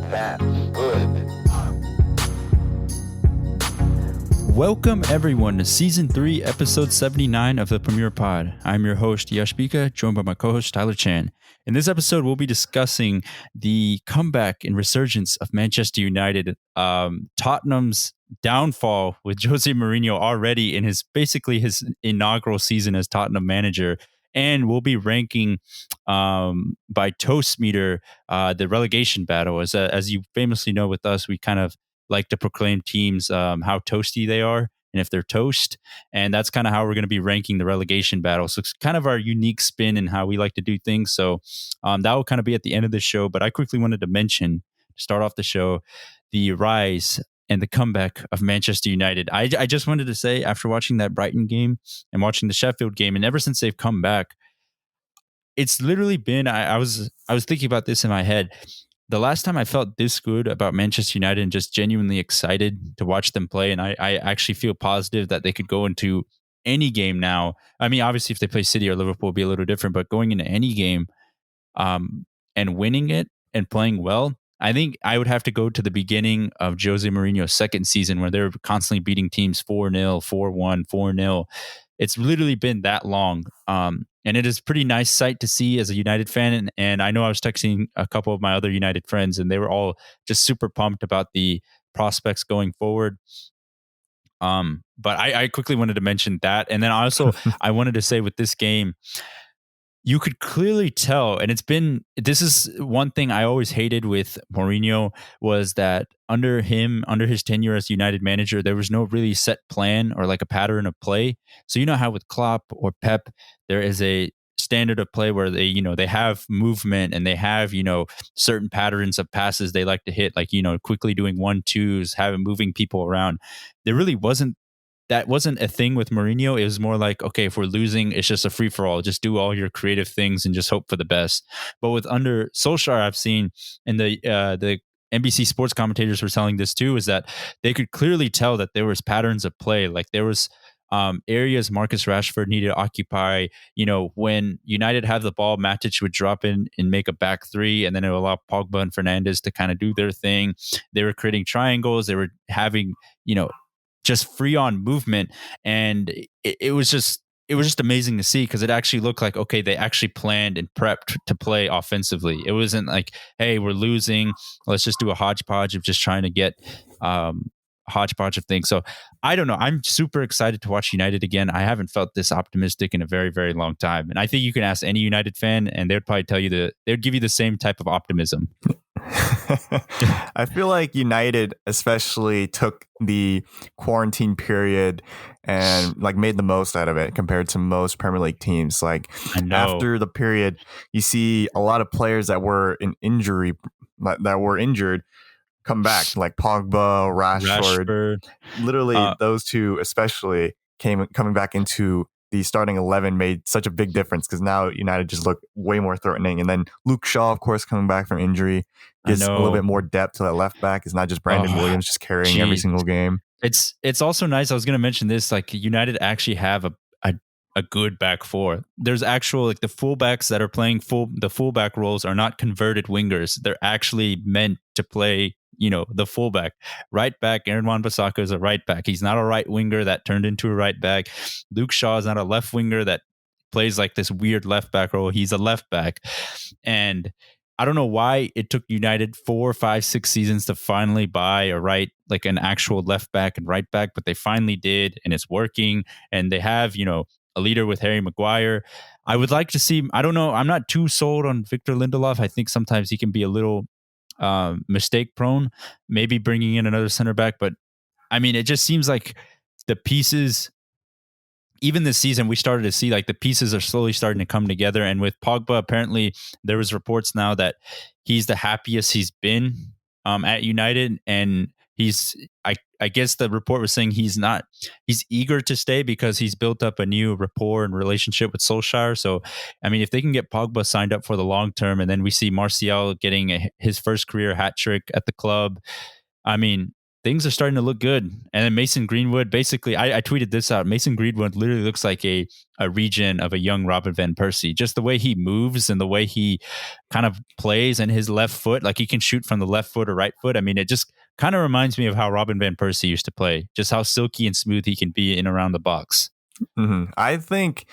That's good. Welcome everyone to Season 3, Episode 79 of the Premier Pod. I'm your host, Yash Bika, joined by my co-host, Tyler Chan. In this episode, we'll be discussing the comeback and resurgence of Manchester United, Tottenham's downfall with Jose Mourinho already in his inaugural season as Tottenham manager, and we'll be ranking by Toast Meter the relegation battle. As you famously know with us, we kind of like to proclaim teams how toasty they are and if they're toast. And that's kind of how we're going to be ranking the relegation battle. So it's kind of our unique spin in how we like to do things. So that will kind of be at the end of the show. But I quickly wanted to mention, to start off the show, the rise and the comeback of Manchester United. I just wanted to say, after watching that Brighton game and watching the Sheffield game, and ever since they've come back, it's literally been, I was thinking about this in my head. The last time I felt this good about Manchester United and just genuinely excited to watch them play, and I actually feel positive that they could go into any game now. I mean, obviously, if they play City or Liverpool, it'll be a little different, but going into any game and winning it and playing well, I think I would have to go to the beginning of Jose Mourinho's second season where they're constantly beating teams 4-0, 4-1, 4-0. It's literally been that long. And it is a pretty nice sight to see as a United fan. And I know I was texting a couple of my other United friends, and they were all just super pumped about the prospects going forward. But I quickly wanted to mention that. And then also, I wanted to say with this game, you could clearly tell, and this is one thing I always hated with Mourinho, was that under his tenure as United manager, there was no really set plan or like a pattern of play. So you know how with Klopp or Pep, there is a standard of play where they have movement and they have, certain patterns of passes they like to hit, like, quickly doing 1-2s, moving people around. There really wasn't. That wasn't a thing with Mourinho. It was more like, okay, if we're losing, it's just a free for all. Just do all your creative things and just hope for the best. But with under Solskjaer, I've seen, and the NBC sports commentators were telling this too, is that they could clearly tell that there was patterns of play. Like there was areas Marcus Rashford needed to occupy. When United have the ball, Matic would drop in and make a back three, and then it would allow Pogba and Fernandes to kind of do their thing. They were creating triangles. They were having, just free on movement, and it was just amazing to see, because it actually looked like, okay, they actually planned and prepped to play offensively. It wasn't like, hey, we're losing, let's just do a hodgepodge of just trying to get hodgepodge of things. So I don't know. I'm super excited to watch United again. I haven't felt this optimistic in a very, very long time. And I think you can ask any United fan and they'd probably tell you they'd give you the same type of optimism. I feel like United especially took the quarantine period and made the most out of it compared to most Premier League teams. Like after the period, you see a lot of players that were injured come back, like Pogba, Rashford. Literally, those two especially coming back into the starting 11 made such a big difference, because now United just look way more threatening. And then Luke Shaw, of course, coming back from injury, gives a little bit more depth to that left back. It's not just Brandon Williams just carrying every single game. It's also nice. I was going to mention this, like United actually have a good back four. There's actual, like, the fullbacks that are playing the fullback roles are not converted wingers. They're actually meant to play, the fullback. Right back, Aaron Wan-Bissaka is a right back. He's not a right winger that turned into a right back. Luke Shaw is not a left winger that plays like this weird left back role. He's a left back. And I don't know why it took United 4, 5, 6 seasons to finally buy an actual left back and right back, but they finally did, and it's working. And they have, a leader with Harry Maguire. I would like to see, I don't know, I'm not too sold on Victor Lindelof. I think sometimes he can be a little mistake prone, maybe bringing in another center back. But I mean, it just seems like the pieces, even this season, we started to see like the pieces are slowly starting to come together. And with Pogba, apparently there was reports now that he's the happiest he's been at United. And I guess the report was saying he's eager to stay because he's built up a new rapport and relationship with Solskjaer. So, I mean, if they can get Pogba signed up for the long term, and then we see Martial getting his first career hat trick at the club, I mean, things are starting to look good. And then Mason Greenwood, basically, I tweeted this out. Mason Greenwood literally looks like a regen of a young Robin van Persie. Just the way he moves and the way he kind of plays, and his left foot, like he can shoot from the left foot or right foot. I mean, it just kind of reminds me of how Robin van Persie used to play, just how silky and smooth he can be in around the box. Mm-hmm. I think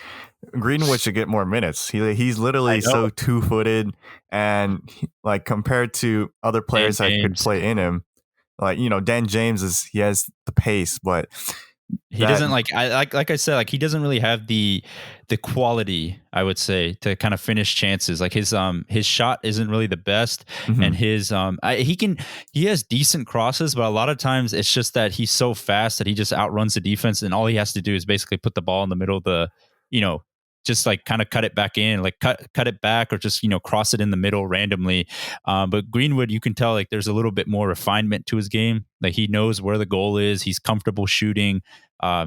Greenwood should get more minutes. He's literally so 2-footed, and like compared to other players that could play in him, like, you know, Dan James he has the pace, but he doesn't like I said, like he doesn't really have the quality, I would say, to kind of finish chances. Like his shot isn't really the best, and his he has decent crosses, but a lot of times it's just that he's so fast that he just outruns the defense, and all he has to do is basically put the ball in the middle of the, you know, just like kind of cut it back in, like cut it back, or just, you know, cross it in the middle randomly. But Greenwood, you can tell like there's a little bit more refinement to his game. Like he knows where the goal is. He's comfortable shooting.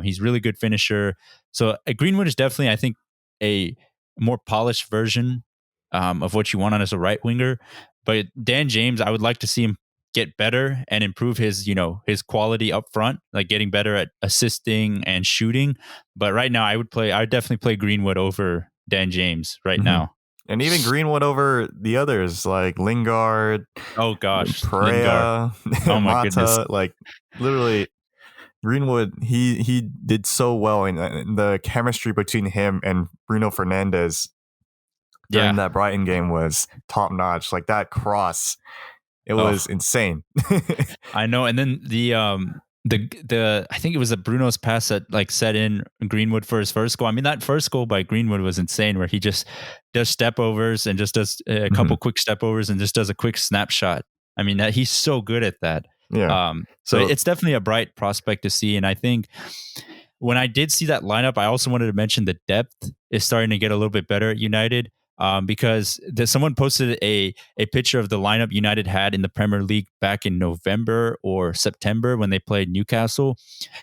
He's really good finisher. So Greenwood is definitely, I think, a more polished version of what you want on as a right winger. But Dan James, I would like to see him get better and improve his, you know, his quality up front, like getting better at assisting and shooting. But right now, I would definitely play Greenwood over Dan James right now. And even Greenwood over the others like Lingard. Oh gosh, Pereira, oh my Mata, goodness. Like literally, Greenwood, he did so well, in the chemistry between him and Bruno Fernandes during that Brighton game was top notch. Like that cross, it was insane. I know. And then the I think it was Bruno's pass that like set in Greenwood for his first goal. I mean, that first goal by Greenwood was insane, where he just does step overs and just does a couple quick step overs and just does a quick snapshot. I mean, he's so good at that. Yeah. So it's definitely a bright prospect to see. And I think when I did see that lineup, I also wanted to mention the depth is starting to get a little bit better at United. Because someone posted a picture of the lineup United had in the Premier League back in November or September when they played Newcastle.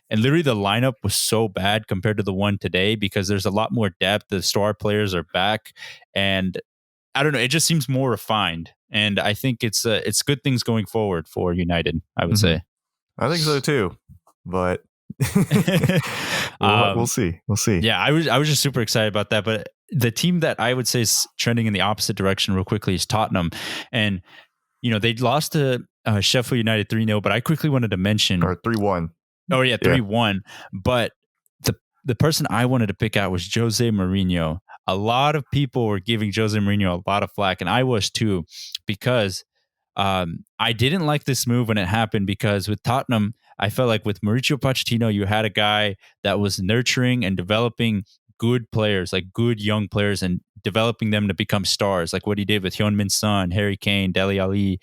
And literally the lineup was so bad compared to the one today, because there's a lot more depth. The star players are back. And I don't know, it just seems more refined. And I think it's good things going forward for United, I would say. I think so too. But we'll see. We'll see. Yeah, I was just super excited about that. But the team that I would say is trending in the opposite direction real quickly is Tottenham. And, you know, they lost to Sheffield United 3-0, but I quickly wanted to mention... Or 3-1. Oh, yeah, 3-1. But the person I wanted to pick out was Jose Mourinho. A lot of people were giving Jose Mourinho a lot of flack, and I was too, because I didn't like this move when it happened, because with Tottenham, I felt like with Mauricio Pochettino, you had a guy that was nurturing and developing good players, like good young players, and developing them to become stars, like what he did with Heung-min Son, Harry Kane, Dele Alli,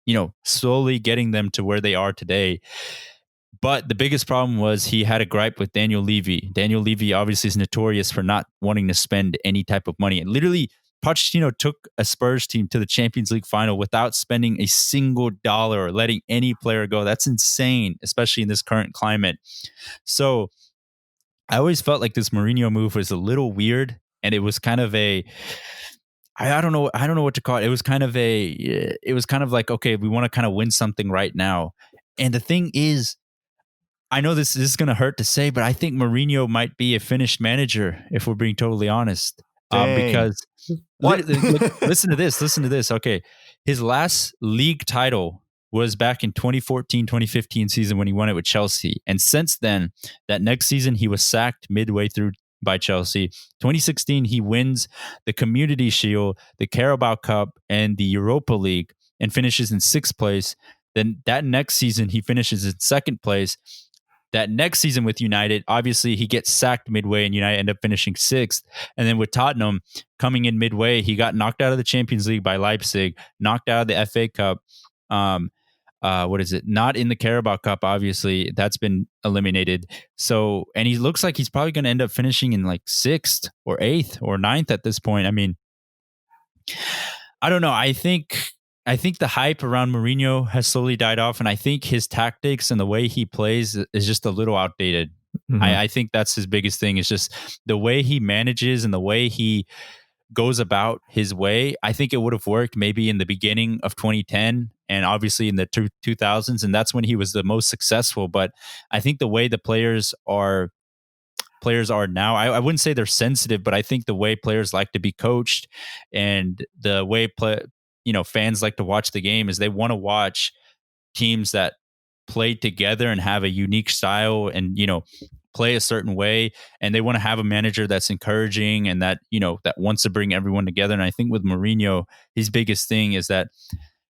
you know, slowly getting them to where they are today. But the biggest problem was he had a gripe with Daniel Levy. Daniel Levy obviously is notorious for not wanting to spend any type of money. And literally, Pochettino took a Spurs team to the Champions League final without spending a single dollar or letting any player go. That's insane, especially in this current climate. So I always felt like this Mourinho move was a little weird, and it was kind of I don't know what to call it. It was kind of like, okay, we want to kind of win something right now. And the thing is, I know this is going to hurt to say, but I think Mourinho might be a finished manager, if we're being totally honest. Because listen to this. Okay. His last league title was back in 2014-2015 season when he won it with Chelsea. And since then, that next season, he was sacked midway through by Chelsea. 2016, he wins the Community Shield, the Carabao Cup, and the Europa League, and finishes in 6th place. Then that next season, he finishes in 2nd place. That next season with United, obviously he gets sacked midway and United end up finishing 6th. And then with Tottenham coming in midway, he got knocked out of the Champions League by Leipzig, knocked out of the FA Cup. Not in the Carabao Cup, obviously. That's been eliminated. So, and he looks like he's probably going to end up finishing in like 6th or 8th or 9th at this point. I mean, I don't know. I think the hype around Mourinho has slowly died off, and I think his tactics and the way he plays is just a little outdated. I think that's his biggest thing. Is just the way he manages and the way he goes about his way, I think it would have worked maybe in the beginning of 2010 and obviously in the 2000s. And that's when he was the most successful. But I think the way the players are now, I wouldn't say they're sensitive, but I think the way players like to be coached and the way fans like to watch the game is they want to watch teams that play together and have a unique style and, play a certain way. And they want to have a manager that's encouraging and that, that wants to bring everyone together. And I think with Mourinho, his biggest thing is that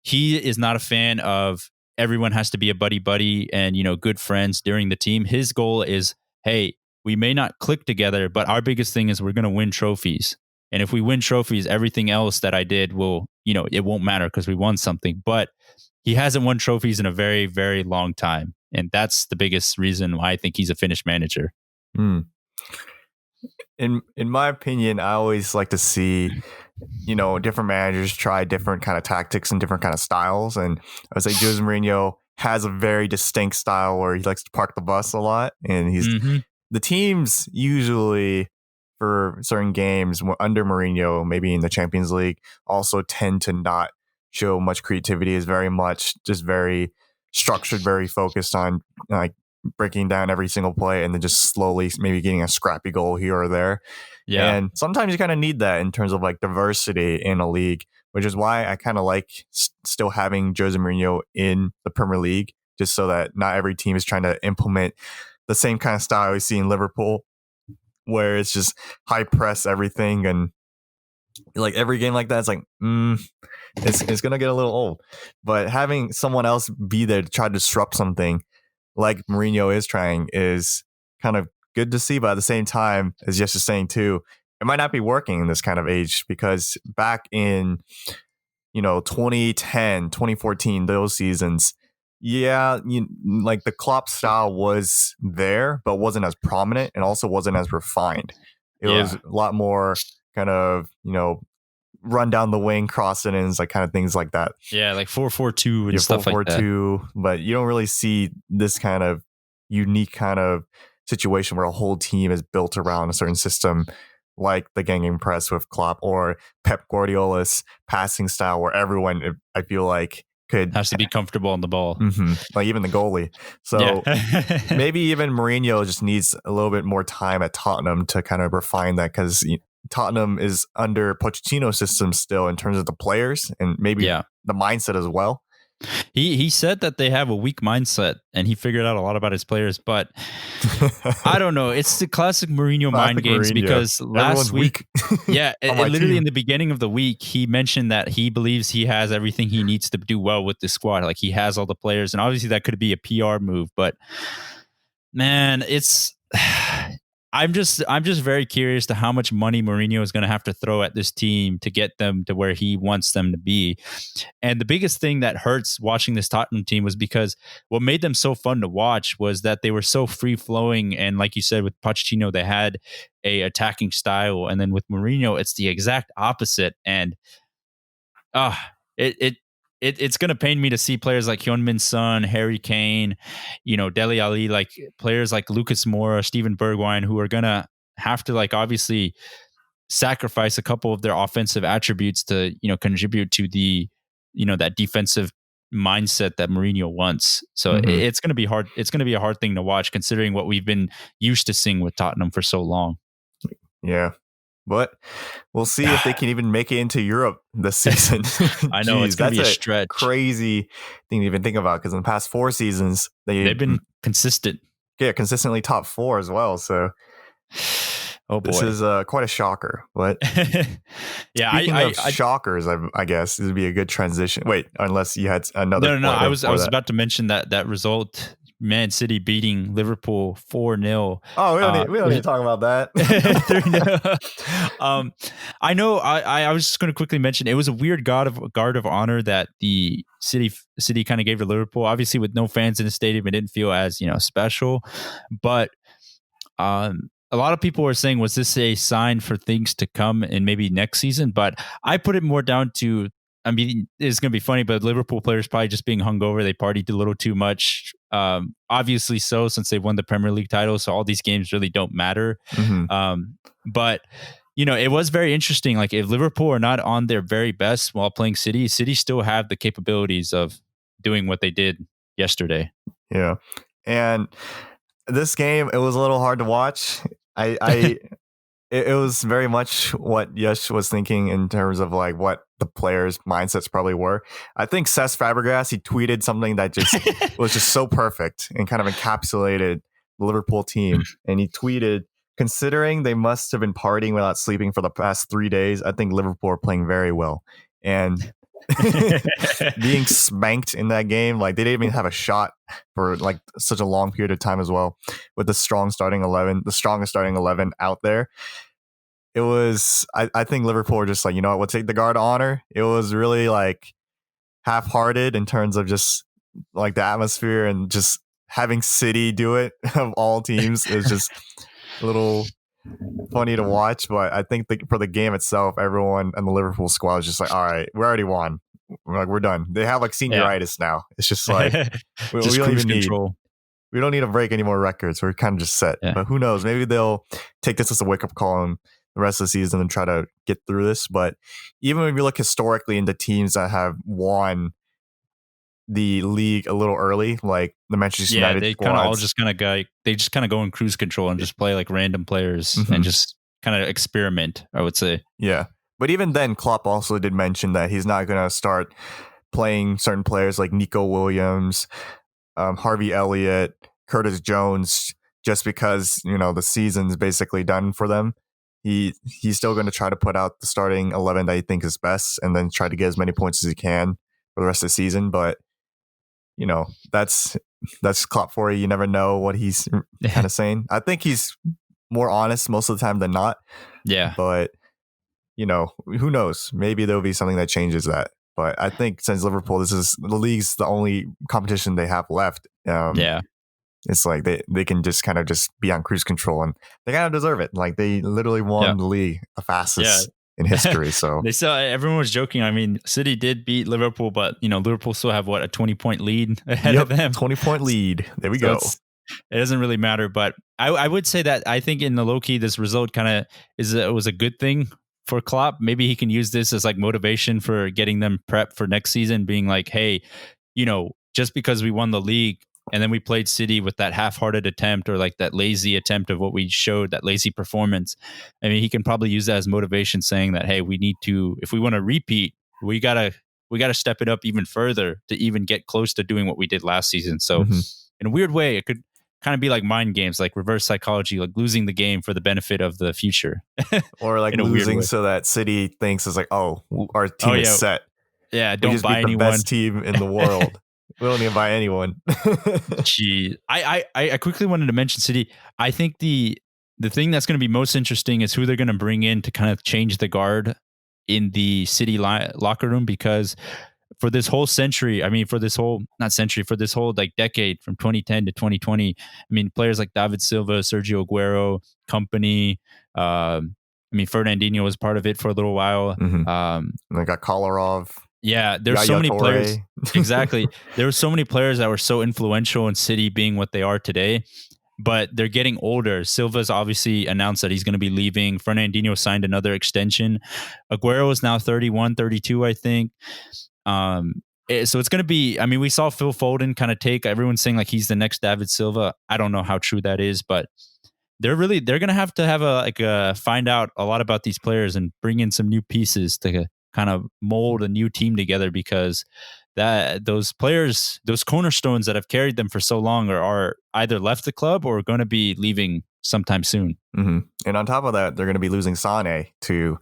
he is not a fan of everyone has to be a buddy and, good friends during the team. His goal is, hey, we may not click together, but our biggest thing is we're going to win trophies. And if we win trophies, everything else that I did will, it won't matter because we won something. But he hasn't won trophies in a very, very long time. And that's the biggest reason why I think he's a Finnish manager. In my opinion, I always like to see, different managers try different kind of tactics and different kind of styles. And I would say Jose Mourinho has a very distinct style where he likes to park the bus a lot. And he's the teams usually for certain games under Mourinho, maybe in the Champions League, also tend to not show much creativity. Is very much just very structured, very focused on like breaking down every single play and then just slowly maybe getting a scrappy goal here or there. Yeah. And sometimes you kind of need that in terms of like diversity in a league, which is why I kind of like still having Jose Mourinho in the Premier League, just so that not every team is trying to implement the same kind of style we see in Liverpool, where it's just high press everything. And like every game like that, it's like, it's going to get a little old. But having someone else be there to try to disrupt something like Mourinho is trying is kind of good to see. But at the same time, as Yesh is saying too, it might not be working in this kind of age, because back in, 2010, 2014, those seasons, like the Klopp style was there, but wasn't as prominent and also wasn't as refined. It was a lot more kind of, run down the wing, cross it ins, like kind of things like that. Yeah, like 4-4-2 and stuff like that. 4-4-2, but you don't really see this kind of unique kind of situation where a whole team is built around a certain system, like the Gegenpress press with Klopp or Pep Guardiola's passing style, where everyone, I feel like, has to be comfortable on the ball. Like even the goalie. So maybe even Mourinho just needs a little bit more time at Tottenham to kind of refine that, because Tottenham is under Pochettino's system still in terms of the players and maybe the mindset as well. He said that they have a weak mindset and he figured out a lot about his players, but I don't know. It's the classic Mourinho mind games, because last week, literally in the beginning of the week, he mentioned that he believes he has everything he needs to do well with the squad. Like he has all the players, and obviously that could be a PR move, but man, it's I'm just very curious to how much money Mourinho is going to have to throw at this team to get them to where he wants them to be. And the biggest thing that hurts watching this Tottenham team was because what made them so fun to watch was that they were so free flowing. And like you said, with Pochettino, they had a attacking style. And then with Mourinho, it's the exact opposite. And it's going to pain me to see players like Heung-min Son, Harry Kane, Dele Alli, like players like Lucas Moura, Steven Bergwijn, who are going to have to like obviously sacrifice a couple of their offensive attributes to, contribute to the, that defensive mindset that Mourinho wants. So it's going to be hard. It's going to be a hard thing to watch, considering what we've been used to seeing with Tottenham for so long. Yeah. But we'll see if they can even make it into Europe this season. I know it's going to be a stretch. Crazy thing to even think about, because in the past 4 seasons, they've been consistent. Yeah, consistently top 4 as well. So, oh boy, this is quite a shocker. But speaking of shockers, I guess this would be a good transition. Wait, unless you had another. No. I was about to mention that result. Man City beating Liverpool 4-0. Oh, we don't need to talk about that. 3-0. I know. I was just going to quickly mention it was a weird guard of honor that the City kind of gave to Liverpool. Obviously, with no fans in the stadium, it didn't feel as special. But a lot of people were saying, was this a sign for things to come in maybe next season? But I put it more down to, I mean, it's going to be funny, but Liverpool players probably just being hungover. They partied a little too much. Obviously so, since they won the Premier League title. So all these games really don't matter. But it was very interesting. Like if Liverpool are not on their very best while playing City still have the capabilities of doing what they did yesterday. Yeah. And this game, it was a little hard to watch. It was very much what Yash was thinking in terms of like what the players' mindsets probably were. I think Cesc Fabregas, he tweeted something that just was just so perfect and kind of encapsulated the Liverpool team. And he tweeted, considering they must have been partying without sleeping for the past 3 days, I think Liverpool are playing very well. And being spanked in that game, like they didn't even have a shot for like such a long period of time as well, with the strongest starting 11 out there. It was, I think Liverpool were just like, you know what, we'll take the guard of honor. It was really like half-hearted in terms of just like the atmosphere, and just having City do it of all teams is just a little funny to watch. But I think for the game itself, everyone in the Liverpool squad was just like, all right, we already won. We're done. They have like senioritis now. It's just like we don't even control. We don't need to break any more records. We're kind of just set. Yeah. But who knows? Maybe they'll take this as a wake-up call and the rest of the season and try to get through this. But even when you look historically into teams that have won the league a little early, like the Manchester United, they kind of all just kind of go. They just kind of go in cruise control and just play like random players and just kind of experiment, I would say. Yeah, but even then, Klopp also did mention that he's not going to start playing certain players like Nico Williams, Harvey Elliott, Curtis Jones, just because the season's basically done for them. He's still going to try to put out the starting 11 that he thinks is best, and then try to get as many points as he can for the rest of the season. But that's Klopp for you. You never know what he's kind of saying. I think he's more honest most of the time than not. Yeah. But who knows? Maybe there'll be something that changes that. But I think since Liverpool, this is the league's the only competition they have left. It's like they can just kind of just be on cruise control, and they kind of deserve it. Like they literally won the league the fastest in history. So everyone was joking. I mean, City did beat Liverpool, but Liverpool still have a 20-point lead ahead of them. 20-point lead. There we go. It doesn't really matter, but I would say that I think in the low key, this result kind of was a good thing for Klopp. Maybe he can use this as like motivation for getting them prepped for next season, being like, hey, just because we won the league and then we played City with that half-hearted attempt or like that lazy attempt of what we showed, that lazy performance. I mean, he can probably use that as motivation, saying that, hey, we need to, if we want to repeat, we gotta step it up even further to even get close to doing what we did last season. So in a weird way, it could kind of be like mind games, like reverse psychology, like losing the game for the benefit of the future. Or like losing so that City thinks it's like, oh, our team is set. Yeah, don't buy anyone. The best team in the world. We don't need to buy anyone. Gee, I quickly wanted to mention City. I think the thing that's going to be most interesting is who they're going to bring in to kind of change the guard in the City locker room, because for this whole century, I mean, for this whole like decade from 2010 to 2020, I mean, players like David Silva, Sergio Aguero, company, I mean, Fernandinho was part of it for a little while. And they got Kolarov. Yeah, there's so many players. Exactly. There were so many players that were so influential in City being what they are today, but they're getting older. Silva's obviously announced that he's going to be leaving. Fernandinho signed another extension. Aguero is now 31, 32, I think. So it's going to be, I mean, we saw Phil Foden kind of take, everyone's saying like he's the next David Silva. I don't know how true that is, but they're going to have find out a lot about these players and bring in some new pieces to kind of mold a new team together, because those players, those cornerstones that have carried them for so long are either left the club or going to be leaving sometime soon. And on top of that, they're going to be losing Sane to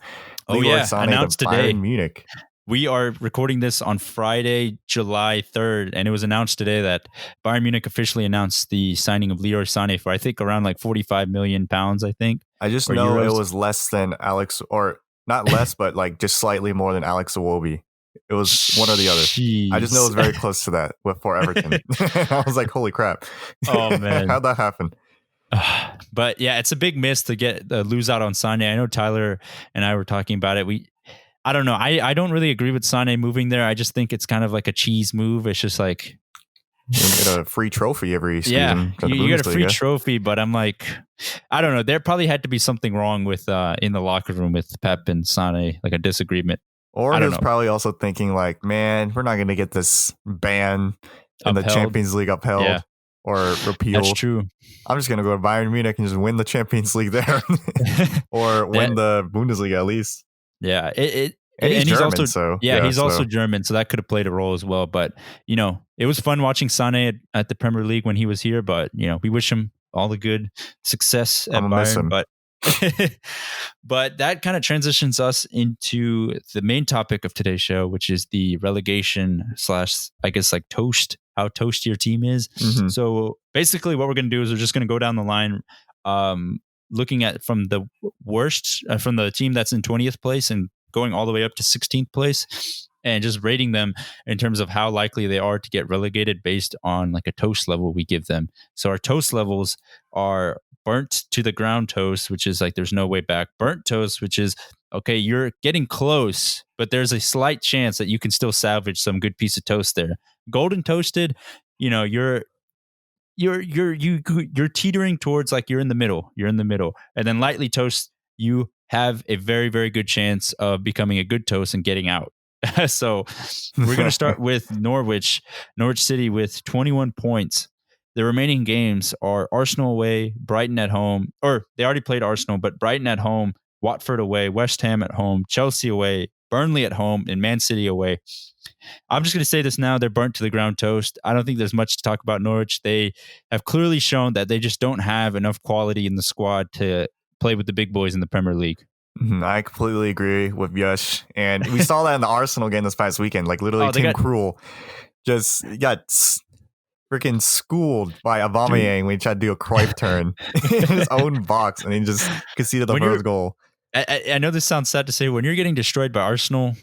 announced to today. Bayern Munich. We are recording this on Friday, July 3rd, and it was announced today that Bayern Munich officially announced the signing of Leroy Sane for, I think, around like £45 million, I think. I just know Euros. It was less than Alex, or not less, but like just slightly more than Alex Iwobi. It was one or the other. Jeez. I just know it was very close to that for Everton. I was like, holy crap. Oh, man. How'd that happen? But yeah, it's a big miss to lose out on Sane. I know Tyler and I were talking about it. I don't know. I don't really agree with Sane moving there. I just think it's kind of like a cheese move. It's just like, You get a free trophy every season. Yeah, you get a free trophy, but I'm like, I don't know. There probably had to be something wrong with in the locker room with Pep and Sane, like a disagreement. Or he was probably also thinking like, man, we're not going to get this ban in the Champions League upheld or repealed. That's true. I'm just going to go to Bayern Munich and just win the Champions League there or win the Bundesliga at least. Yeah. And he's German, he's also German, so that could have played a role as well. But, it was fun watching Sane at the Premier League when he was here. But, we wish him all the good success at Bayern. But that kind of transitions us into the main topic of today's show, which is the relegation / I guess like how toasty your team is. Mm-hmm. So basically what we're going to do is we're just going to go down the line, looking at from the worst, from the team that's in 20th place and going all the way up to 16th place, and just rating them in terms of how likely they are to get relegated based on like a toast level we give them. So our toast levels are burnt to the ground toast, which is like there's no way back. Burnt toast, which is okay, you're getting close, but there's a slight chance that you can still salvage some good piece of toast there. Golden toasted, you're teetering towards like you're in the middle. And then lightly toast, you have a very, very good chance of becoming a good toast and getting out. So we're going to start with Norwich City with 21 points. The remaining games are Arsenal away, Brighton at home, or they already played Arsenal, but Brighton at home, Watford away, West Ham at home, Chelsea away, Burnley at home, and Man City away. I'm just going to say this now. They're burnt to the ground toast. I don't think there's much to talk about Norwich. They have clearly shown that they just don't have enough quality in the squad to play with the big boys in the Premier League. I completely agree with Yash. And we saw that in the Arsenal game this past weekend. Like literally Tim Krul just got freaking schooled by Aubameyang when he tried to do a Cruyff turn in his own box and he just conceded the first goal. I know this sounds sad to say, when you're getting destroyed by Arsenal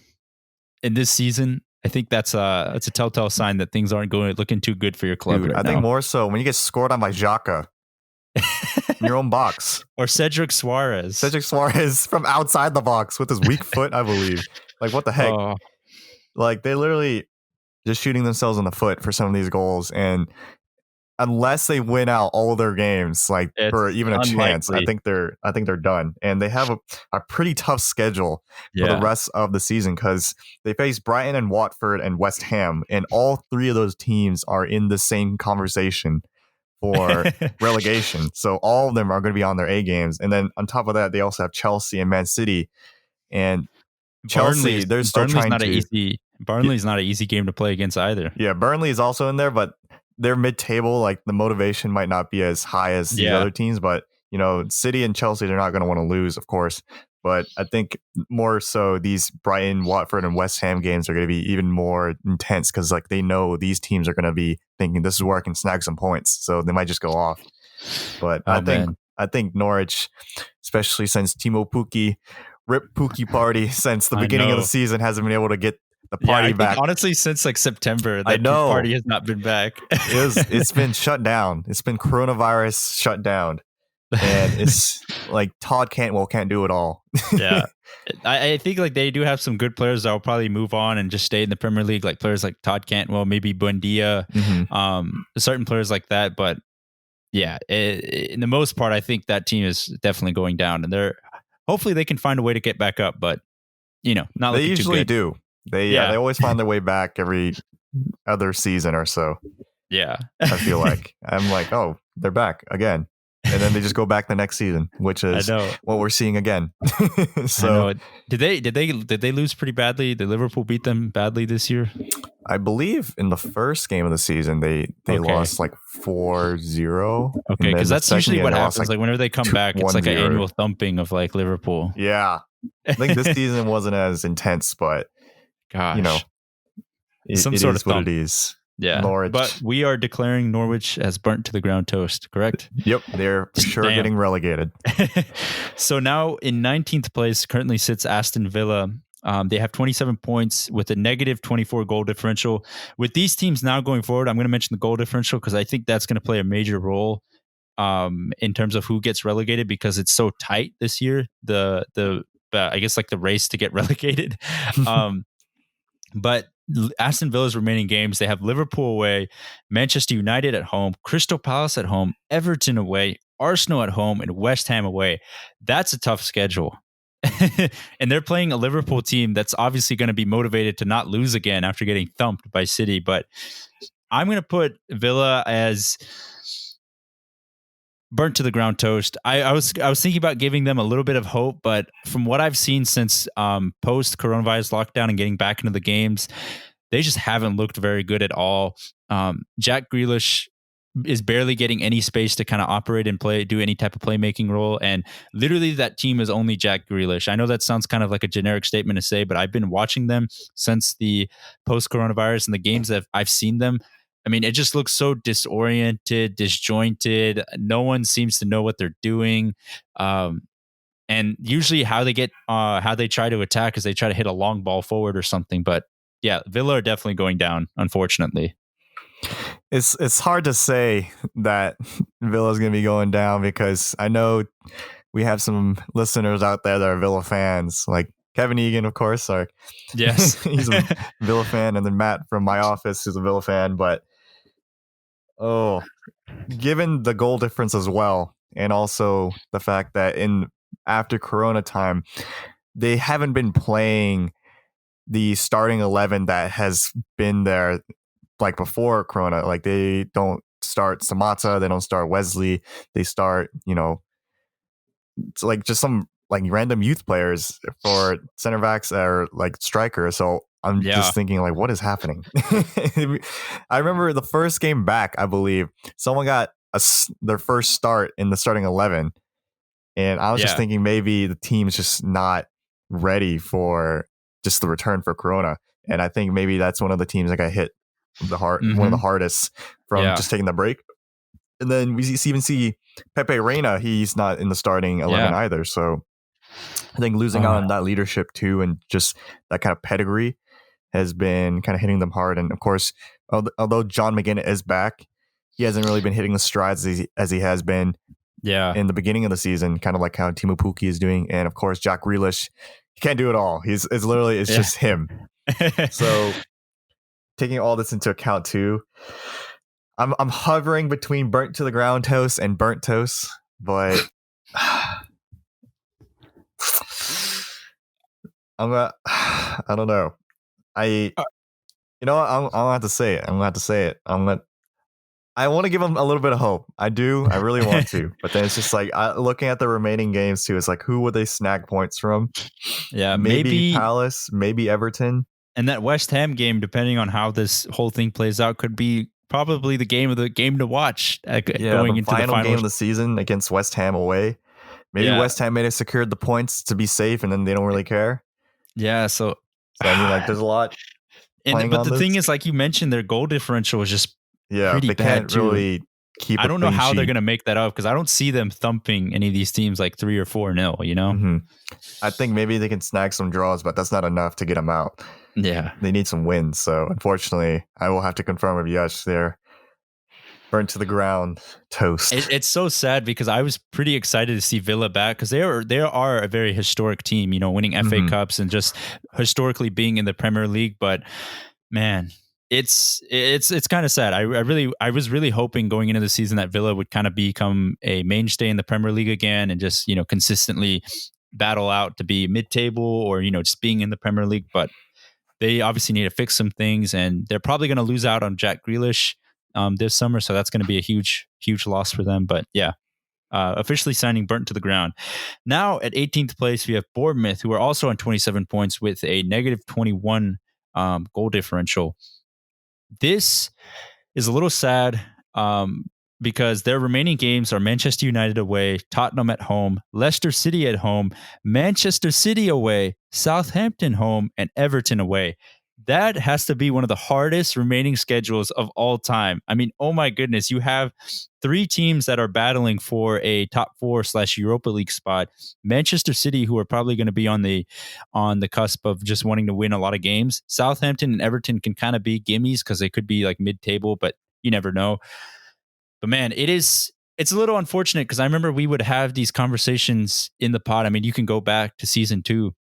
in this season, I think that's a telltale sign that things aren't looking too good for your club. Dude, I think more so when you get scored on by Xhaka in your own box. Or Cedric Suarez from outside the box with his weak foot, I believe. Like, what the heck? Like, they literally just shooting themselves in the foot for some of these goals. And unless they win out all their games, like it's for even a chance, I think they're done. And they have a pretty tough schedule for the rest of the season because they face Brighton and Watford and West Ham. And all three of those teams are in the same conversation for relegation. So all of them are going to be on their A games. And then on top of that, they also have Chelsea and Man City. And Chelsea, they're still trying to... Burnley's not an easy game to play against either. Yeah, Burnley is also in there, but they're mid-table. Like the motivation might not be as high as the other teams, but City and Chelsea, they're not going to want to lose, of course. But I think more so these Brighton, Watford, and West Ham games are going to be even more intense because like they know these teams are going to be thinking this is where I can snag some points, so they might just go off. But I think Norwich, especially since Timo Pukki, Rip Pukki party since the beginning of the season, hasn't been able to get the party back. Honestly, since like September, that party has not been back. It's been shut down. It's been coronavirus shut down. And it's like Todd Cantwell can't do it all. Yeah. I think like they do have some good players that will probably move on and just stay in the Premier League, like players like Todd Cantwell, maybe Buendia, certain players like that. But yeah, in the most part, I think that team is definitely going down, and hopefully they can find a way to get back up. But not they usually too good. Do. They always find their way back every other season or so. Yeah, I feel like I'm like, oh, they're back again. And then they just go back the next season, which is what we're seeing again. So did they lose pretty badly? Did Liverpool beat them badly this year? I believe in the first game of the season they lost like 4-0. Okay, because that's usually what happens. Like whenever they come back, it's like an annual thumping of like Liverpool. Yeah, I think this season wasn't as intense, but gosh, it is what it is. Yeah, Norwich. But we are declaring Norwich as burnt to the ground toast, correct? Yep, they're for sure getting relegated. So now in 19th place currently sits Aston Villa. They have 27 points with a negative 24 goal differential. With these teams now going forward, I'm going to mention the goal differential because I think that's going to play a major role in terms of who gets relegated because it's so tight this year. I guess like the race to get relegated. But Aston Villa's remaining games, they have Liverpool away, Manchester United at home, Crystal Palace at home, Everton away, Arsenal at home, and West Ham away. That's a tough schedule. And they're playing a Liverpool team that's obviously going to be motivated to not lose again after getting thumped by City. But I'm going to put Villa as burnt to the ground toast. I was thinking about giving them a little bit of hope, but from what I've seen since post coronavirus lockdown and getting back into the games, they just haven't looked very good at all. Jack Grealish is barely getting any space to kind of operate and do any type of playmaking role. And literally that team is only Jack Grealish. I know that sounds kind of like a generic statement to say, but I've been watching them since the post coronavirus and the games that I've seen them. I mean, it just looks so disoriented, disjointed. No one seems to know what they're doing. And usually how they try to attack is they try to hit a long ball forward or something. But yeah, Villa are definitely going down, unfortunately. It's hard to say that Villa's going to be going down because I know we have some listeners out there that are Villa fans, like Kevin Egan, of course. Yes, he's a Villa fan, and then Matt from my office is a Villa fan. But given the goal difference as well, and also the fact that after Corona time, they haven't been playing the starting 11 that has been there like before Corona. Like they don't start Samata, they don't start Wesley, they start, it's like just some like random youth players for center backs or like strikers. So I'm just thinking like, what is happening? I remember the first game back, I believe someone got their first start in the starting 11. And I was just thinking maybe the team's just not ready for just the return for Corona. And I think maybe that's one of the teams that got hit one of the hardest from just taking the break. And then we even see Pepe Reina, he's not in the starting 11 either. So I think losing out on that leadership too, and just that kind of pedigree has been kind of hitting them hard. And of course, although John McGinn is back, he hasn't really been hitting the strides as he has been in the beginning of the season, kind of like how Timo Pukki is doing. And of course, Jack Grealish, he can't do it all. It's just him. So taking all this into account too, I'm hovering between burnt to the ground toast and burnt toast, but I don't know. I'm gonna have to say it. I want to give them a little bit of hope. I do. I really want to. But then it's just like looking at the remaining games too. It's like, who would they snag points from? Yeah, maybe Palace, maybe Everton. And that West Ham game, depending on how this whole thing plays out, could be probably the game to watch going into the final game of the season against West Ham away. Maybe West Ham may have secured the points to be safe, and then they don't really care. Yeah. So I mean, like, there's a lot. But the thing is, like you mentioned, their goal differential is just pretty bad can't too. Really keep. I don't know how they're going to make that up because I don't see them thumping any of these teams like 3 or 4-0. Mm-hmm. I think maybe they can snag some draws, but that's not enough to get them out. Yeah, they need some wins. So unfortunately, I will have to confirm with Yash there. Burnt to the ground toast. It's so sad because I was pretty excited to see Villa back because they are a very historic team. Winning FA Cups and just historically being in the Premier League. But man, it's kind of sad. I was really hoping going into the season that Villa would kind of become a mainstay in the Premier League again and just consistently battle out to be mid-table or just being in the Premier League. But they obviously need to fix some things, and they're probably going to lose out on Jack Grealish this summer, so that's going to be a huge loss for them. But yeah, officially signing burnt to the ground. Now at 18th place, we have Bournemouth, who are also on 27 points with a negative 21 goal differential. This is a little sad because their remaining games are Manchester United away, Tottenham at home, Leicester City at home, Manchester City away, Southampton home, and Everton away. That has to be one of the hardest remaining schedules of all time. I mean, oh my goodness, you have 3 teams that are battling for a top 4/Europa League spot. Manchester City, who are probably going to be on the cusp of just wanting to win a lot of games. Southampton and Everton can kind of be gimmies because they could be like mid-table, but you never know. But man, it's a little unfortunate because I remember we would have these conversations in the pod. I mean, you can go back to season 2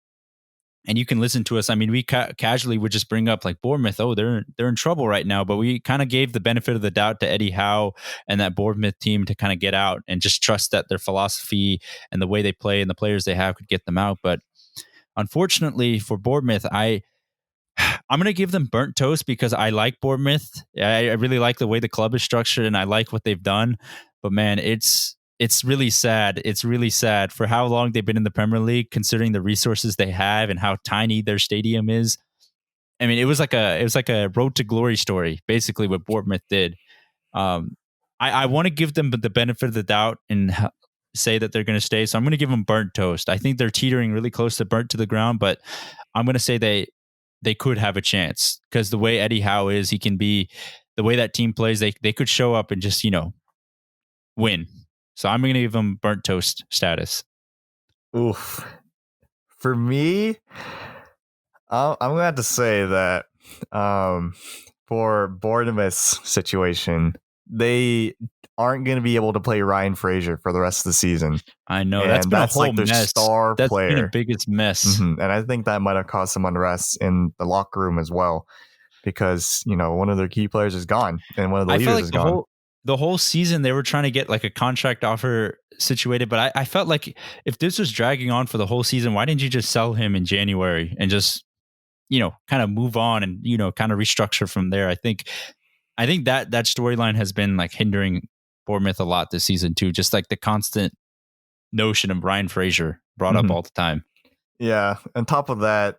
and you can listen to us. I mean, we casually would just bring up like Bournemouth. Oh, they're in trouble right now. But we kind of gave the benefit of the doubt to Eddie Howe and that Bournemouth team to kind of get out and just trust that their philosophy and the way they play and the players they have could get them out. But unfortunately for Bournemouth, I'm going to give them burnt toast because I like Bournemouth. I really like the way the club is structured and I like what they've done. But man, it's really sad. It's really sad for how long they've been in the Premier League, considering the resources they have and how tiny their stadium is. I mean, it was like a road to glory story, basically what Bournemouth did. I want to give them the benefit of the doubt and say that they're going to stay. So I'm going to give them burnt toast. I think they're teetering really close to burnt to the ground, but I'm going to say they could have a chance because the way Eddie Howe is, he can be the way that team plays. They could show up and just, win. So I'm going to give them burnt toast status. Oof. For me, I'm going to have to say that for Bournemouth's situation, they aren't going to be able to play Ryan Fraser for the rest of the season. I know. That's been a whole like their mess. Star that's player. Been the biggest mess. Mm-hmm. And I think that might have caused some unrest in the locker room as well because, one of their key players is gone and one of the leaders is gone. The whole season they were trying to get like a contract offer situated, but I felt like if this was dragging on for the whole season, why didn't you just sell him in January and just, kind of move on and, kind of restructure from there? I think that storyline has been like hindering Bournemouth a lot this season too. Just like the constant notion of Ryan Fraser brought up all the time. Yeah. On top of that,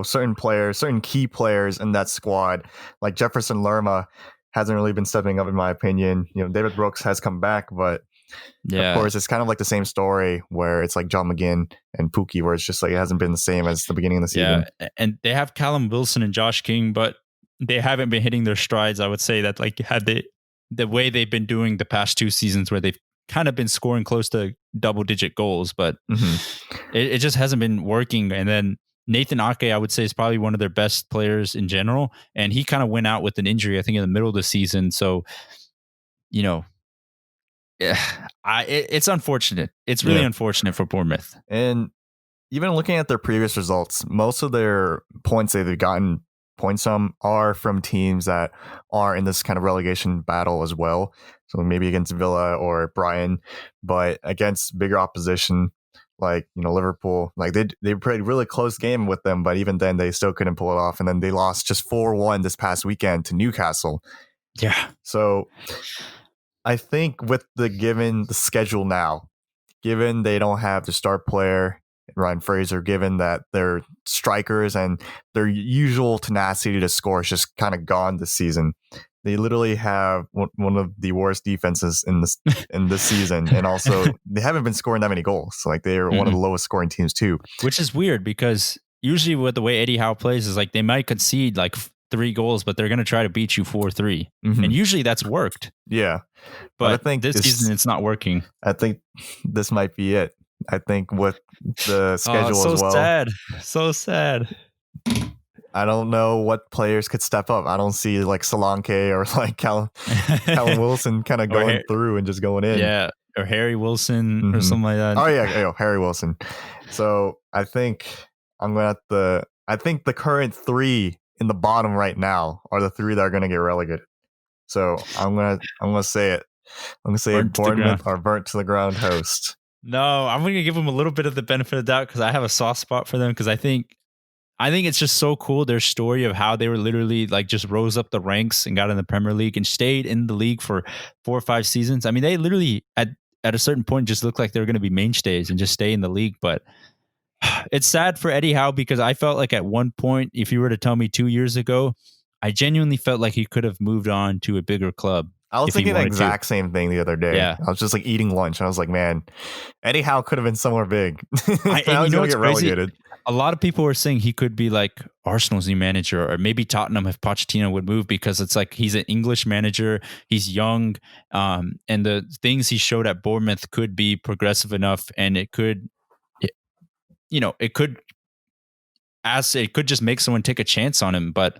certain key players in that squad, like Jefferson Lerma, hasn't really been stepping up, in my opinion. David Brooks has come back, but of course, it's kind of like the same story where it's like John McGinn and Pookie, where it's just like it hasn't been the same as the beginning of the season. Yeah, and they have Callum Wilson and Josh King, but they haven't been hitting their strides. I would say that like had the way they've been doing the past 2 seasons, where they've kind of been scoring close to double-digit goals, but it just hasn't been working. And then Nathan Ake, I would say, is probably one of their best players in general. And he kind of went out with an injury, I think, in the middle of the season. So, it's unfortunate. It's really unfortunate for Bournemouth. And even looking at their previous results, most of their points they've gotten points are from teams that are in this kind of relegation battle as well. So maybe against Villa or Brighton, but against bigger opposition, like Liverpool, like they played a really close game with them, but even then they still couldn't pull it off, and then they lost just 4-1 this past weekend to Newcastle. Yeah. So I think with the schedule now, given they don't have the star player Ryan Fraser, given that their strikers and their usual tenacity to score is just kind of gone this season. They literally have one of the worst defenses in this season, and also they haven't been scoring that many goals. So like they're one of the lowest scoring teams too. Which is weird because usually with the way Eddie Howe plays is like they might concede like 3 goals, but they're going to try to beat you 4-3, and usually that's worked. Yeah, but I think this season it's not working. I think this might be it. I think with the schedule as well. So sad. I don't know what players could step up. I don't see like Solanke or like Callum Wilson kind of going through and just going in. Yeah, or Harry Wilson or something like that. Oh yeah, Harry Wilson. So I think I think the current 3 in the bottom right now are the 3 that are going to get relegated. So I'm gonna say it. I'm gonna say Bournemouth are burnt to the ground host. No, I'm going to give them a little bit of the benefit of the doubt because I have a soft spot for them because I think it's just so cool, their story of how they were literally like just rose up the ranks and got in the Premier League and stayed in the league for 4 or 5 seasons. I mean, they literally at a certain point just looked like they were going to be mainstays and just stay in the league. But it's sad for Eddie Howe because I felt like at one point, if you were to tell me 2 years ago, I genuinely felt like he could have moved on to a bigger club. I was thinking the exact same thing the other day. Yeah. I was just like eating lunch and I was like, man, Eddie Howe could have been somewhere big. And you know what's crazy? Relegated. A lot of people were saying he could be like Arsenal's new manager or maybe Tottenham if Pochettino would move because it's like he's an English manager. He's young. And the things he showed at Bournemouth could be progressive enough and it could just make someone take a chance on him. But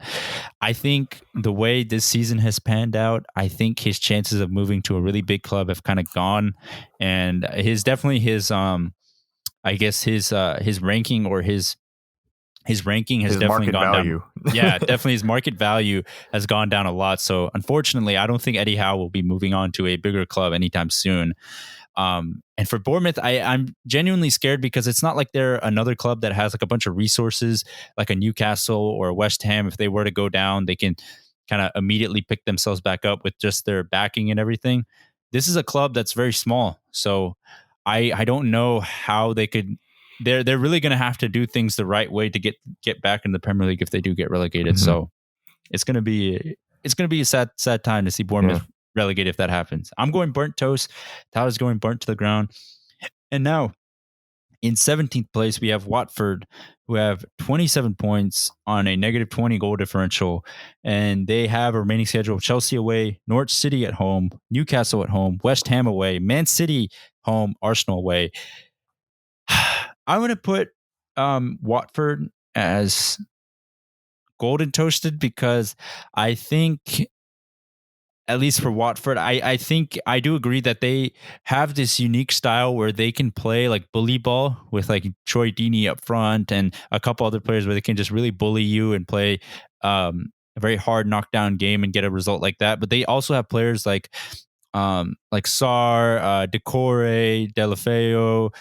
I think the way this season has panned out, I think his chances of moving to a really big club have kind of gone. And his ranking or his his ranking has definitely gone value. down. Yeah, definitely his market value has gone down a lot. So unfortunately, I don't think Eddie Howe will be moving on to a bigger club anytime soon. And for Bournemouth, I'm genuinely scared because it's not like they're another club that has like a bunch of resources, like a Newcastle or a West Ham. If they were to go down, they can kind of immediately pick themselves back up with just their backing and everything. This is a club that's very small. So I don't know how they could. They're really going to have to do things the right way to get back in the Premier League if they do get relegated. Mm-hmm. So it's going to be a sad time to see Bournemouth relegated if that happens. I'm going burnt toast. Tyler's going burnt to the ground. And now in 17th place, we have Watford, who have 27 points on a negative 20 goal differential. And they have a remaining schedule of Chelsea away, Norwich City at home, Newcastle at home, West Ham away, Man City home, Arsenal away. I'm going to put Watford as golden toasted because I think, at least for Watford, I think I do agree that they have this unique style where they can play like bully ball with like Troy Deeney up front and a couple other players where they can just really bully you and play a very hard knockdown game and get a result like that. But they also have players like Sarr, Decore, Delafeo,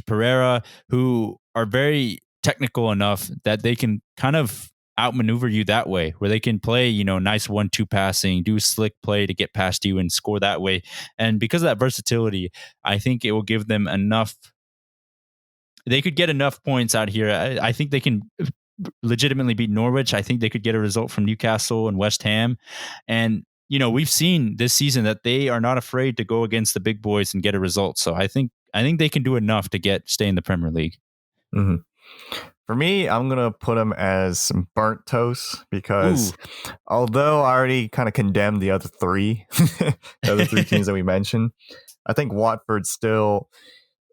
Pereira, who are very technical enough that they can kind of outmaneuver you that way, where they can play, nice 1-2 passing, do slick play to get past you and score that way. And because of that versatility, I think it will give them enough. They could get enough points out here. I think they can legitimately beat Norwich. I think they could get a result from Newcastle and West Ham. And, we've seen this season that they are not afraid to go against the big boys and get a result. So I think they can do enough to stay in the Premier League. Mm-hmm. For me, I'm going to put them as burnt toast because although I already kind of condemned the other three, teams that we mentioned, I think Watford still,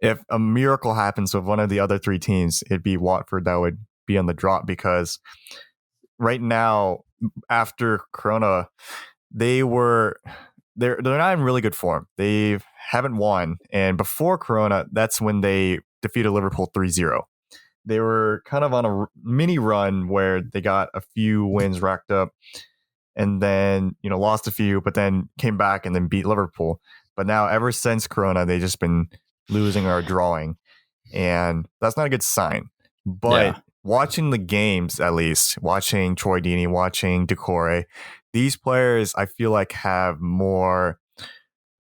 if a miracle happens with one of the other three teams, it'd be Watford that would be on the drop because right now, after Corona, they're not in really good form. They haven't won. And before Corona, that's when they defeated Liverpool 3-0. They were kind of on a mini run where they got a few wins racked up and then, lost a few, but then came back and then beat Liverpool. But now ever since Corona, they've just been losing or drawing. And that's not a good sign. But watching the games, at least, watching Troy Deeney, watching Decore, these players, I feel like have more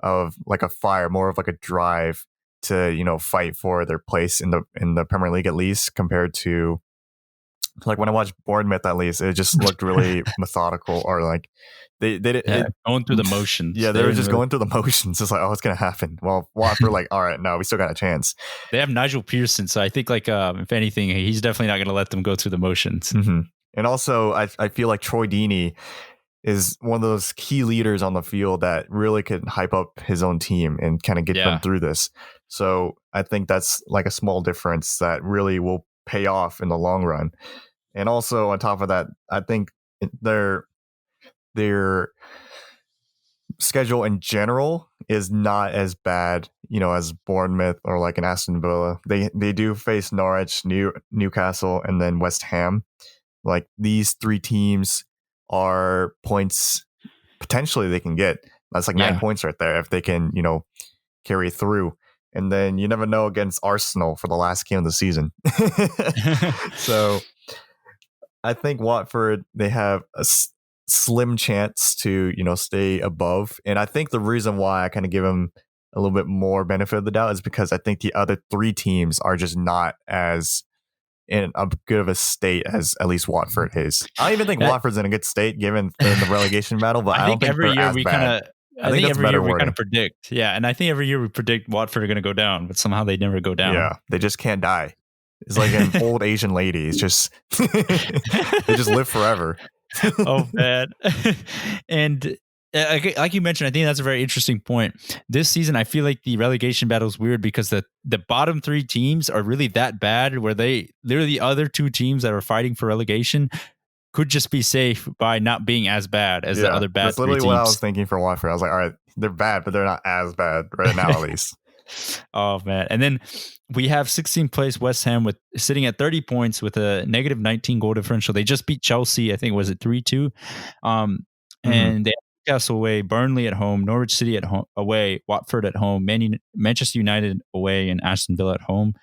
of like a fire, more of like a drive to fight for their place in the Premier League, at least compared to like when I watched Bournemouth, at least it just looked really methodical, or like they going through the motions. Yeah, they were just going through the motions. It's like, oh, it's gonna happen. Well, Watford like, all right, no, we still got a chance. They have Nigel Pearson, so I think like if anything, he's definitely not gonna let them go through the motions. Mm-hmm. And also, I feel like Troy Deeney is one of those key leaders on the field that really could hype up his own team and kind of get them through this. So I think that's like a small difference that really will pay off in the long run. And also on top of that, I think their schedule in general is not as bad, as Bournemouth or like an Aston Villa. They do face Norwich, Newcastle, and then West Ham. Like these three teams are points potentially they can get. That's like 9 points right there if they can, carry through. And then you never know against Arsenal for the last game of the season. So I think Watford, they have a slim chance to, stay above. And I think the reason why I kind of give them a little bit more benefit of the doubt is because I think the other three teams are just not as in a good of a state as at least Watford is. I don't even think Watford's in a good state given in the relegation battle, but I don't think every year we kind of I think every year we kind of predict. Yeah, and I think every year we predict Watford are going to go down, but somehow they never go down. Yeah, they just can't die. It's like an old Asian lady. It's just they just live forever. Oh, man. And like you mentioned, I think that's a very interesting point. This season, I feel like the relegation battle is weird because the bottom three teams are really that bad where they're the other two teams that are fighting for relegation could just be safe by not being as bad as the other bad. That's literally what I was thinking for Watford. I was like, all right, they're bad, but they're not as bad right now, at least. Oh man. And then we have 16th place West Ham with sitting at 30 points with a negative 19 goal differential. They just beat Chelsea, I think was it 3-2. And they have Newcastle away, Burnley at home, Norwich City at home away, Watford at home, Manchester United away, and Aston Villa at home.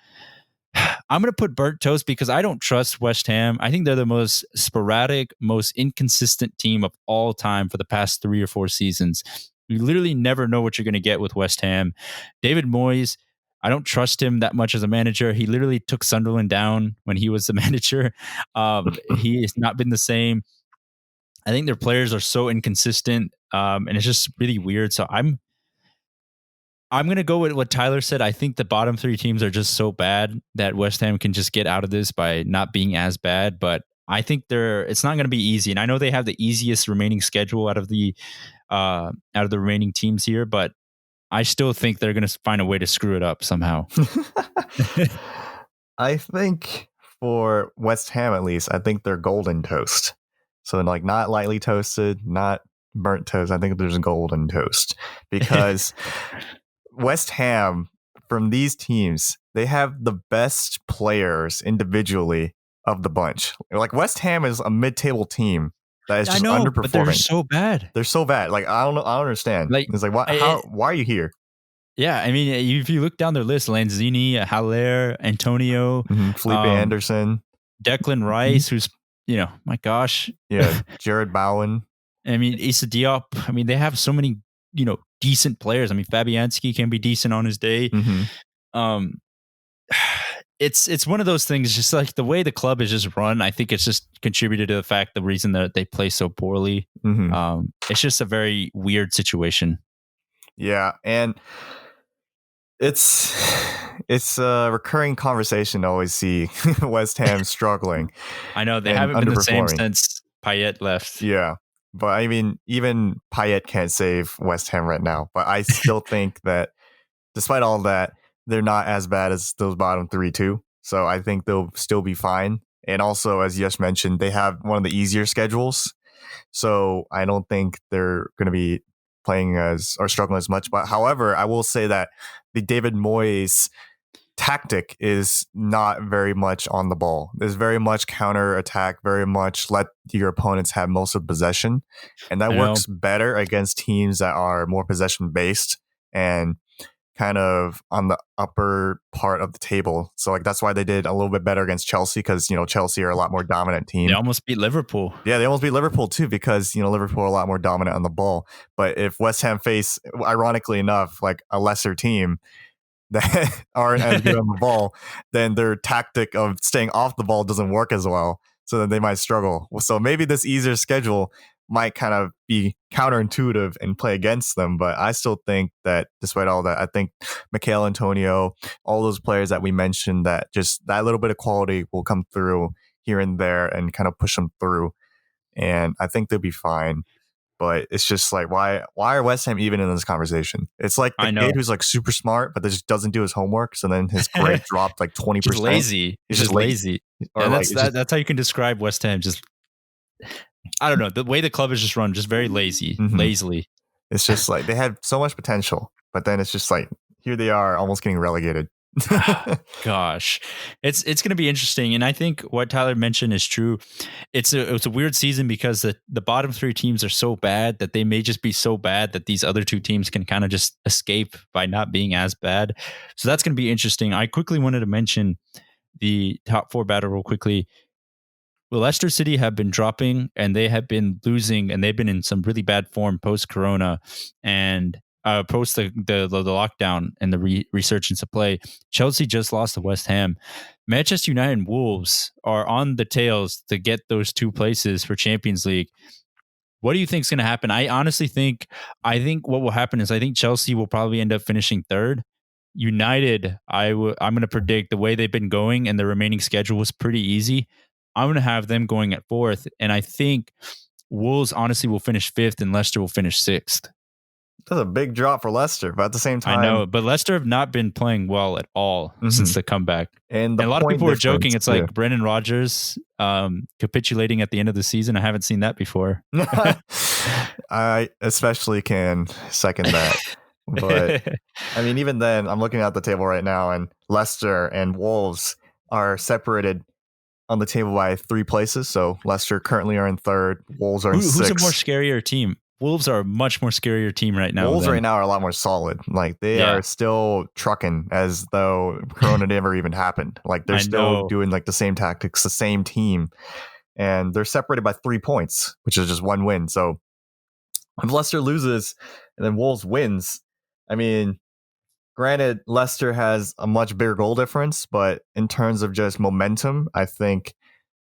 I'm going to put burnt toast because I don't trust West Ham. I think they're the most sporadic, most inconsistent team of all time for the past 3 or 4 seasons. You literally never know what you're going to get with West Ham. David Moyes, I don't trust him that much as a manager. He literally took Sunderland down when he was the manager. He has not been the same. I think their players are so inconsistent, and it's just really weird. So I'm going to go with what Tyler said. I think the bottom 3 teams are just so bad that West Ham can just get out of this by not being as bad. But I think it's not going to be easy. And I know they have the easiest remaining schedule out of the remaining teams here, but I still think they're going to find a way to screw it up somehow. I think for West Ham, at least, I think they're golden toast. So like not lightly toasted, not burnt toast. I think there's golden toast because West Ham, from these teams, they have the best players individually of the bunch. Like West Ham is a mid-table team that is just underperforming. But they're so bad. They're so bad. Like I don't understand. Like it's like why are you here? Yeah, I mean, if you look down their list, Lanzini, Haller, Antonio, Felipe Anderson, Declan Rice, who's my gosh, Jared Bowen. I mean, Issa Diop. I mean, they have so many decent players. I mean, Fabianski can be decent on his day. It's one of those things, just like the way the club is just run. I think it's just contributed to the reason that they play so poorly. It's just a very weird situation. Yeah, and it's a recurring conversation to always see West Ham struggling. I know they haven't been the same since Payet left. Yeah. But I mean, even Payet can't save West Ham right now. But I still think that despite all that, they're not as bad as those bottom 3 too. So I think they'll still be fine. And also, as Yash mentioned, they have one of the easier schedules. So I don't think they're going to be playing or struggling as much. But however, I will say that the David Moyes tactic is not very much on the ball. There's very much counter attack, very much let your opponents have most of the possession. And that works better against teams that are more possession based and kind of on the upper part of the table. So like that's why they did a little bit better against Chelsea, because Chelsea are a lot more dominant team. They almost beat Liverpool. Yeah, they almost beat Liverpool too, because Liverpool are a lot more dominant on the ball. But if West Ham face, ironically enough, like a lesser team that aren't as good on the ball, then their tactic of staying off the ball doesn't work as well. So then they might struggle. So maybe this easier schedule might kind of be counterintuitive and play against them. But I still think that despite all that, I think Mikel Antonio, all those players that we mentioned, that just that little bit of quality will come through here and there and kind of push them through. And I think they'll be fine. But it's just like, why are West Ham even in this conversation? It's like the kid who's like super smart, but just doesn't do his homework. So then his grade dropped like 20%. He's lazy. He's just lazy. And that's how you can describe West Ham. Just, I don't know. The way the club is just run, just very lazy, lazily. It's just like they had so much potential, but then it's just like, here they are almost getting relegated. Gosh, it's going to be interesting. And I think what Tyler mentioned is true. It's a weird season because the bottom 3 teams are so bad that they may just be so bad that these other 2 teams can kind of just escape by not being as bad. So that's going to be interesting. I quickly wanted to mention the top 4 battle real quickly. Well, Leicester City have been dropping and they have been losing, and they've been in some really bad form post-corona and post the lockdown and the resurgence of play. Chelsea just lost to West Ham. Manchester United and Wolves are on the tails to get those 2 places for Champions League. What do you think is going to happen? I honestly think what will happen is I think Chelsea will probably end up finishing 3rd. United, I'm going to predict the way they've been going and the remaining schedule was pretty easy. I'm going to have them going at 4th. And I think Wolves honestly will finish 5th and Leicester will finish 6th. That's a big drop for Leicester, but at the same time, I know, but Leicester have not been playing well at all since the comeback. And a lot of people were joking. It's like Brendan Rodgers capitulating at the end of the season. I haven't seen that before. I especially can second that. But I mean, even then, I'm looking at the table right now, and Leicester and Wolves are separated on the table by 3 places. So Leicester currently are in 3rd. Wolves are in 6th. Who's a more scarier team? Wolves are a much more scarier team right now. Wolves right now are a lot more solid. Like they are still trucking as though Corona never even happened. Like they're still doing like the same tactics, the same team, and they're separated by 3 points, which is just 1 win. So if Leicester loses and then Wolves wins, I mean, granted, Leicester has a much bigger goal difference, but in terms of just momentum, I think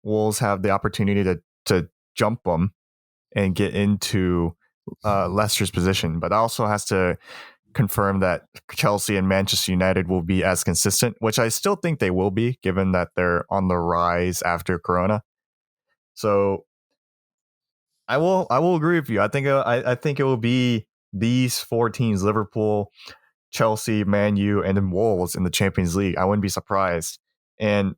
Wolves have the opportunity to jump them and get into Leicester's position. But that also has to confirm that Chelsea and Manchester United will be as consistent, which I still think they will be, given that they're on the rise after Corona. So I will agree with you. I think it will be these 4 teams: Liverpool, Chelsea, Man U, and then Wolves in the Champions League. I wouldn't be surprised. And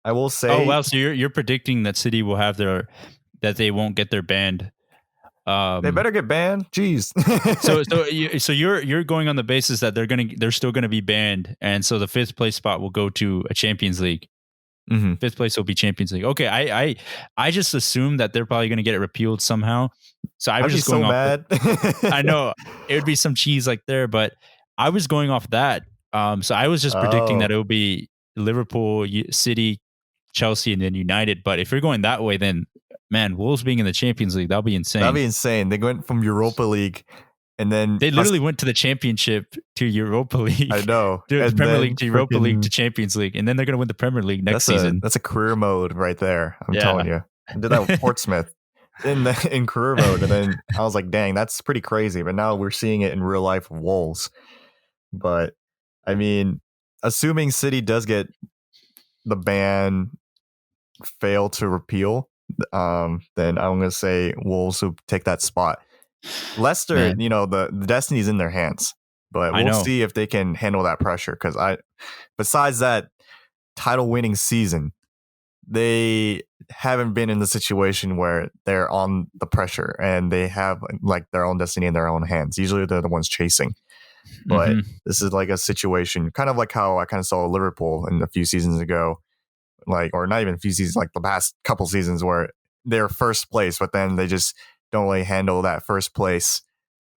I will say, oh wow, so you're predicting that City will have that they won't get their banned. They better get banned. Jeez. so you're going on the basis that they're still gonna be banned, and so the 5th place spot will go to a Champions League. Mm-hmm. 5th place will be Champions League. Okay, I just assumed that they're probably going to get it repealed somehow. So I was just going so off. mad. I know it would be some cheese like there, but I was going off that. So I was just predicting that it would be Liverpool, City, Chelsea, and then United. But if you're going that way, then man, Wolves being in the Champions League, that'll be insane. That'd be insane. They went from Europa League. And then they literally went to the Championship to Europa League. I know. The Premier League to Europa League to Champions League. And then they're going to win the Premier League next season. That's a career mode right there. I'm telling you. I did that with Portsmouth in career mode. And then I was like, dang, that's pretty crazy. But now we're seeing it in real life with Wolves. But I mean, assuming City does get the ban fail to repeal, then I'm going to say Wolves will take that spot. Leicester, man, the destiny's in their hands, but we'll see if they can handle that pressure. Because besides that title winning season, they haven't been in the situation where they're on the pressure and they have like their own destiny in their own hands. Usually they're the ones chasing, but this is like a situation kind of like how I kind of saw Liverpool in a few seasons ago, or not even a few seasons, like the past couple seasons where they're first place, but then they just don't really handle that first place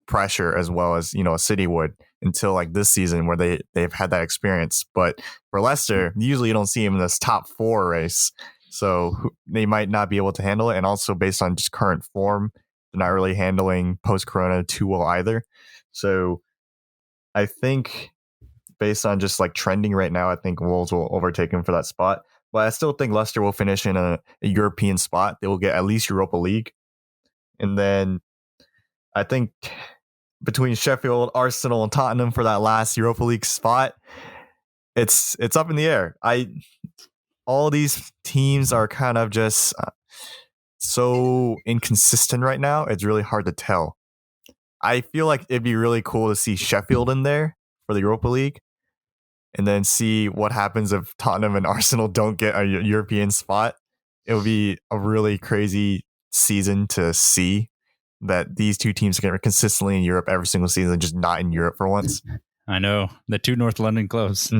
pressure as well as a City would until like this season where they've had that experience. But for Leicester, usually you don't see them in this top 4 race, so they might not be able to handle it. And also based on just current form, they're not really handling post-Corona too well either. So I think based on just like trending right now, I think Wolves will overtake them for that spot. But I still think Leicester will finish in a European spot. They will get at least Europa League. And then I think between Sheffield, Arsenal, and Tottenham for that last Europa League spot, it's up in the air. All these teams are kind of just so inconsistent right now. It's really hard to tell. I feel like it'd be really cool to see Sheffield in there for the Europa League, and then see what happens if Tottenham and Arsenal don't get a European spot. It would be a really crazy season to see that these 2 teams are consistently in Europe every single season, just not in Europe for once. I know, the 2 North London clubs.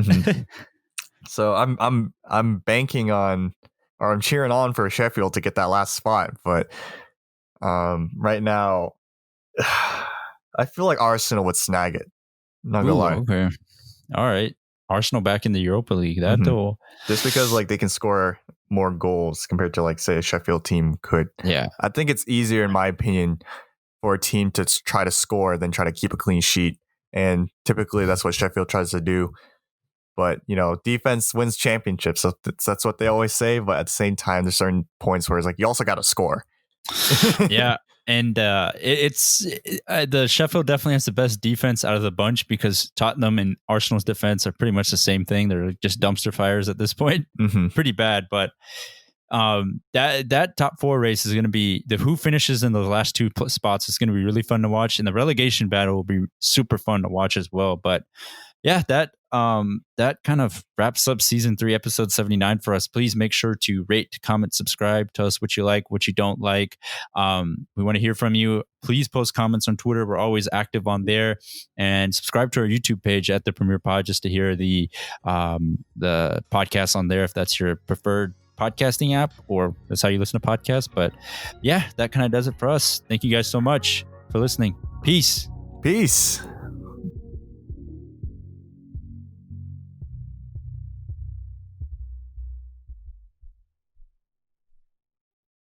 So I'm banking on, or I'm cheering on for Sheffield to get that last spot, but right now I feel like Arsenal would snag it. Not gonna lie. Okay, all right. Arsenal back in the Europa League. Just because like they can score more goals compared to like say a Sheffield team could. Yeah, I think it's easier in my opinion for a team to try to score than try to keep a clean sheet, and typically that's what Sheffield tries to do. But defense wins championships, so that's what they always say. But at the same time, there's certain points where it's like you also got to score. Yeah. And the Sheffield definitely has the best defense out of the bunch, because Tottenham and Arsenal's defense are pretty much the same thing. They're just dumpster fires at this point. Pretty bad, but that top 4 race is going to be who finishes in the last 2 spots is going to be really fun to watch, and the relegation battle will be super fun to watch as well. But yeah, that kind of wraps up season 3, episode 79 for us. Please make sure to rate, comment, subscribe. Tell us what you like, what you don't like. We want to hear from you. Please post comments on Twitter. We're always active on there, and subscribe to our YouTube page at the Premier Pod just to hear the podcast on there if that's your preferred podcasting app or that's how you listen to podcasts. But yeah, that kind of does it for us. Thank you guys so much for listening. Peace.